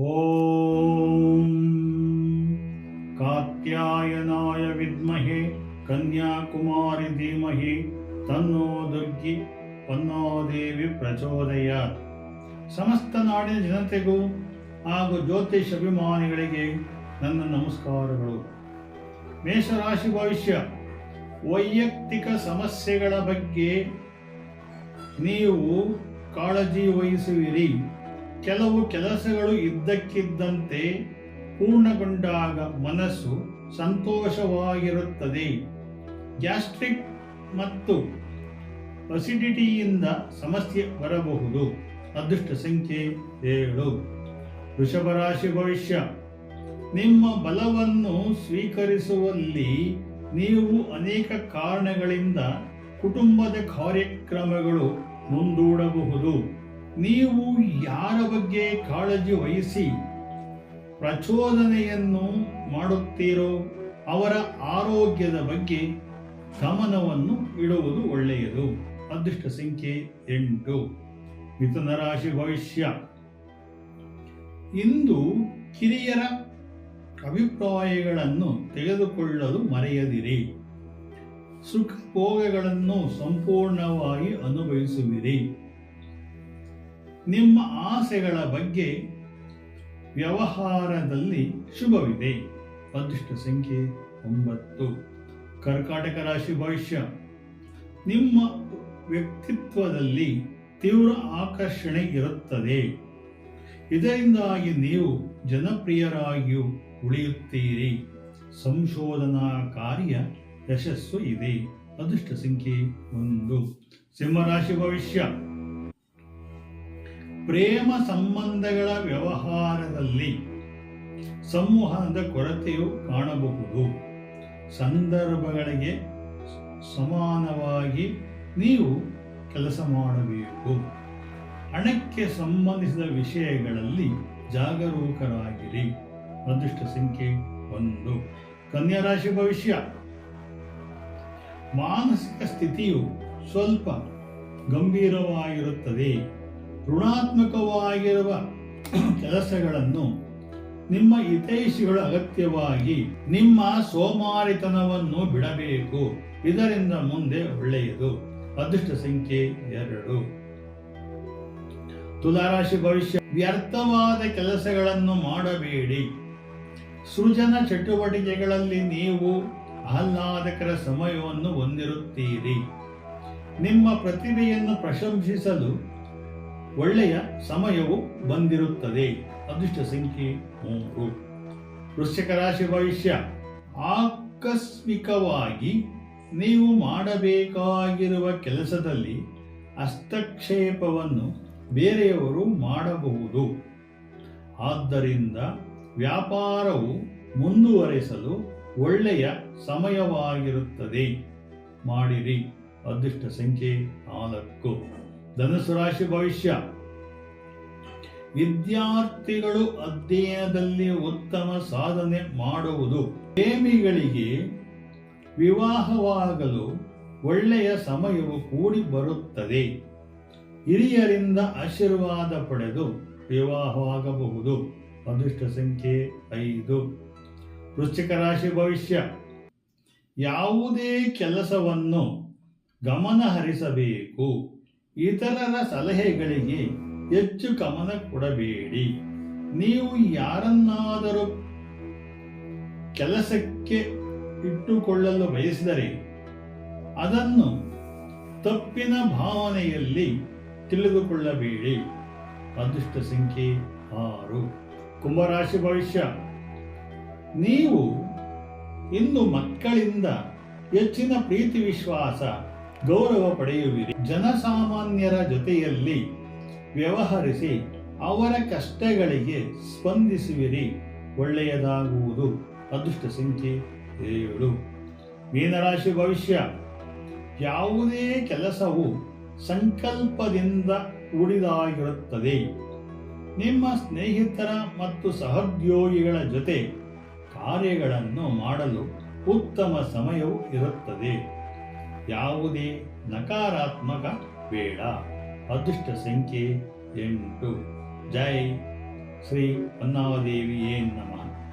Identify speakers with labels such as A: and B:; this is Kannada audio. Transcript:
A: ಓಂ ಕಾತ್ಯಾಯನಾಯ ವಿದ್ಮಹೆ ಕನ್ಯಾಕುಮಾರಿ ಧೀಮಹಿ ತನ್ನೋ ದುರ್ಗಿ ಪನ್ನೋದೇವಿ ಪ್ರಚೋದಯಾತ್. ಸಮಸ್ತ ನಾಡಿನ ಜನತೆಗೂ ಹಾಗೂ ಜ್ಯೋತಿಷ್ ಅಭಿಮಾನಿಗಳಿಗೆ ನನ್ನ ನಮಸ್ಕಾರಗಳು. ಮೇಷರಾಶಿ ಭವಿಷ್ಯ. ವೈಯಕ್ತಿಕ ಸಮಸ್ಯೆಗಳ ಬಗ್ಗೆ ನೀವು ಕಾಳಜಿ ವಹಿಸುವಿರಿ. ಕೆಲವು ಕೆಲಸಗಳು ಇದ್ದಕ್ಕಿದ್ದಂತೆ ಪೂರ್ಣಗೊಂಡಾಗ ಮನಸ್ಸು ಸಂತೋಷವಾಗಿರುತ್ತದೆ. ಗ್ಯಾಸ್ಟ್ರಿಕ್ ಮತ್ತು ಅಸಿಡಿಟಿಯಿಂದ ಸಮಸ್ಯೆ ಬರಬಹುದು. ಅದೃಷ್ಟ ಸಂಖ್ಯೆ 7. ವೃಷಭ ರಾಶಿ ಭವಿಷ್ಯ. ನಿಮ್ಮ ಬಲವನ್ನು ಸ್ವೀಕರಿಸುವಲ್ಲಿ ನೀವು ಅನೇಕ ಕಾರಣಗಳಿಂದ ಕುಟುಂಬದ ಕಾರ್ಯಕ್ರಮಗಳು ಮುಂದೂಡಬಹುದು. ನೀವು ಯಾರ ಬಗ್ಗೆ ಕಾಳಜಿ ವಹಿಸಿ ಪ್ರಚೋದನೆಯನ್ನು ಮಾಡುತ್ತೀರೋ ಅವರ ಆರೋಗ್ಯದ ಬಗ್ಗೆ ಗಮನವನ್ನು ಇಡುವುದು ಒಳ್ಳೆಯದು. ಅದೃಷ್ಟ ಸಂಖ್ಯೆ 8. ಮಿಥುನ ರಾಶಿ ಭವಿಷ್ಯ. ಇಂದು ಕಿರಿಯರ ಅಭಿಪ್ರಾಯಗಳನ್ನು ತೆಗೆದುಕೊಳ್ಳಲು ಮರೆಯದಿರಿ. ಸುಖ ಭೋಗಗಳನ್ನು ಸಂಪೂರ್ಣವಾಗಿ ಅನುಭವಿಸುವಿರಿ. ನಿಮ್ಮ ಆಸೆಗಳ ಬಗ್ಗೆ ವ್ಯವಹಾರದಲ್ಲಿ ಶುಭವಿದೆ. ಅದೃಷ್ಟ ಸಂಖ್ಯೆ 9. ಕರ್ಕಾಟಕ ರಾಶಿ ಭವಿಷ್ಯ. ನಿಮ್ಮ ವ್ಯಕ್ತಿತ್ವದಲ್ಲಿ ತೀವ್ರ ಆಕರ್ಷಣೆ ಇರುತ್ತದೆ. ಇದರಿಂದಾಗಿ ನೀವು ಜನಪ್ರಿಯರಾಗಿಯೂ ಉಳಿಯುತ್ತೀರಿ. ಸಂಶೋಧನಾ ಕಾರ್ಯ ಯಶಸ್ಸು ಇದೆ. ಅದೃಷ್ಟ ಸಂಖ್ಯೆ 1. ಸಿಂಹರಾಶಿ ಭವಿಷ್ಯ. ಪ್ರೇಮ ಸಂಬಂಧಗಳ ವ್ಯವಹಾರದಲ್ಲಿ ಸಂವಹನದ ಕೊರತೆಯು ಕಾಣಬಹುದು. ಸಂದರ್ಭಗಳಿಗೆ ಸಮಾನವಾಗಿ ನೀವು ಕೆಲಸ ಮಾಡಬೇಕು. ಹಣಕ್ಕೆ ಸಂಬಂಧಿಸಿದ ವಿಷಯಗಳಲ್ಲಿ ಜಾಗರೂಕರಾಗಿರಿ. ಅದೃಷ್ಟ ಸಂಖ್ಯೆ 1. ಕನ್ಯಾ ರಾಶಿ ಭವಿಷ್ಯ. ಮಾನಸಿಕ ಸ್ಥಿತಿಯು ಸ್ವಲ್ಪ ಗಂಭೀರವಾಗಿರುತ್ತದೆ. ಋಣಾತ್ಮಕವಾಗಿರುವ ಕೆಲಸಗಳನ್ನು ನಿಮ್ಮ ಹಿತೈಷಿಗಳು ಅಗತ್ಯವಾಗಿ ನಿಮ್ಮ ಸೋಮಾರಿತನವನ್ನು ಬಿಡಬೇಕು. ಇದರಿಂದ ಮುಂದೆ ಒಳ್ಳೆಯದು. ಅದೃಷ್ಟ ಸಂಖ್ಯೆ 2. ತುಲಾರಾಶಿ ಭವಿಷ್ಯ. ವ್ಯರ್ಥವಾದ ಕೆಲಸಗಳನ್ನು ಮಾಡಬೇಡಿ. ಸೃಜನ ಚಟುವಟಿಕೆಗಳಲ್ಲಿ ನೀವು ಆಹ್ಲಾದಕರ ಸಮಯವನ್ನು ಹೊಂದಿರುತ್ತೀರಿ. ನಿಮ್ಮ ಪ್ರತಿಭೆಯನ್ನು ಪ್ರಶಂಸಿಸಲು ಒಳ್ಳೆಯ ಸಮಯವು ಬಂದಿರುತ್ತದೆ. ಅದೃಷ್ಟ ಸಂಖ್ಯೆ 3. ವೃಶ್ಚಿಕ ರಾಶಿ ಭವಿಷ್ಯ. ಆಕಸ್ಮಿಕವಾಗಿ ನೀವು ಮಾಡಬೇಕಾಗಿರುವ ಕೆಲಸದಲ್ಲಿ ಹಸ್ತಕ್ಷೇಪವನ್ನು ಬೇರೆಯವರು ಮಾಡಬಹುದು. ಆದ್ದರಿಂದ ವ್ಯಾಪಾರವು ಮುಂದುವರೆಸಲು ಒಳ್ಳೆಯ ಸಮಯವಾಗಿರುತ್ತದೆ. ಮಾಡಿರಿ. ಅದೃಷ್ಟ ಸಂಖ್ಯೆ 4. ಧನುಸ್ಸು ರಾಶಿ ಭವಿಷ್ಯ. ವಿದ್ಯಾರ್ಥಿಗಳು ಅಧ್ಯಯನದಲ್ಲಿ ಉತ್ತಮ ಸಾಧನೆ ಮಾಡುವುದು. ಪ್ರೇಮಿಗಳಿಗೆ ವಿವಾಹವಾಗಲು ಒಳ್ಳೆಯ ಸಮಯವು ಕೂಡಿ ಬರುತ್ತದೆ. ಹಿರಿಯರಿಂದ ಆಶೀರ್ವಾದ ಪಡೆದು ವಿವಾಹವಾಗಬಹುದು. ಅದೃಷ್ಟ ಸಂಖ್ಯೆ 5. ವೃಶ್ಚಿಕ ರಾಶಿ ಭವಿಷ್ಯ. ಯಾವುದೇ ಕೆಲಸವನ್ನು ಗಮನ ಹರಿಸಬೇಕು. ಇತರರ ಸಲಹೆಗಳಿಗೆ ಹೆಚ್ಚು ಗಮನ ಕೊಡಬೇಡಿ. ನೀವು ಯಾರನ್ನಾದರೂ ಕೆಲಸಕ್ಕೆ ಇಟ್ಟುಕೊಳ್ಳಲು ಬಯಸಿದರೆ ಅದನ್ನು ತಪ್ಪಿನ ಭಾವನೆಯಲ್ಲಿ ತಿಳಿದುಕೊಳ್ಳಬೇಡಿ. ಅದೃಷ್ಟ ಸಂಖ್ಯೆ 6. ಕುಂಭರಾಶಿ ಭವಿಷ್ಯ. ನೀವು ಇಂದು ಮಕ್ಕಳಿಂದ ಹೆಚ್ಚಿನ ಪ್ರೀತಿ ವಿಶ್ವಾಸ ಗೌರವ ಪಡೆಯುವಿರಿ. ಜನಸಾಮಾನ್ಯರ ಜೊತೆಯಲ್ಲಿ ವ್ಯವಹರಿಸಿ ಅವರ ಕಷ್ಟಗಳಿಗೆ ಸ್ಪಂದಿಸುವಿರಿ. ಒಳ್ಳೆಯದಾಗುವುದು. ಅದೃಷ್ಟ ಸಂಖ್ಯೆ 7. ಮೀನರಾಶಿ ಭವಿಷ್ಯ. ಯಾವುದೇ ಕೆಲಸವು ಸಂಕಲ್ಪದಿಂದ ಕೂಡಿದಾಗಿರುತ್ತದೆ. ನಿಮ್ಮ ಸ್ನೇಹಿತರ ಮತ್ತು ಸಹೋದ್ಯೋಗಿಗಳ ಜೊತೆ ಕಾರ್ಯಗಳನ್ನು ಮಾಡಲು ಉತ್ತಮ ಸಮಯವು ಇರುತ್ತದೆ. ಯಾವುದೇ ನಕಾರಾತ್ಮಕ ಬೇಡ. ಅದೃಷ್ಟ ಸಂಖ್ಯೆ 8. ಜೈ ಶ್ರೀ ಹೊನ್ನಾವದೇವಿಯೇ ನಮಃ.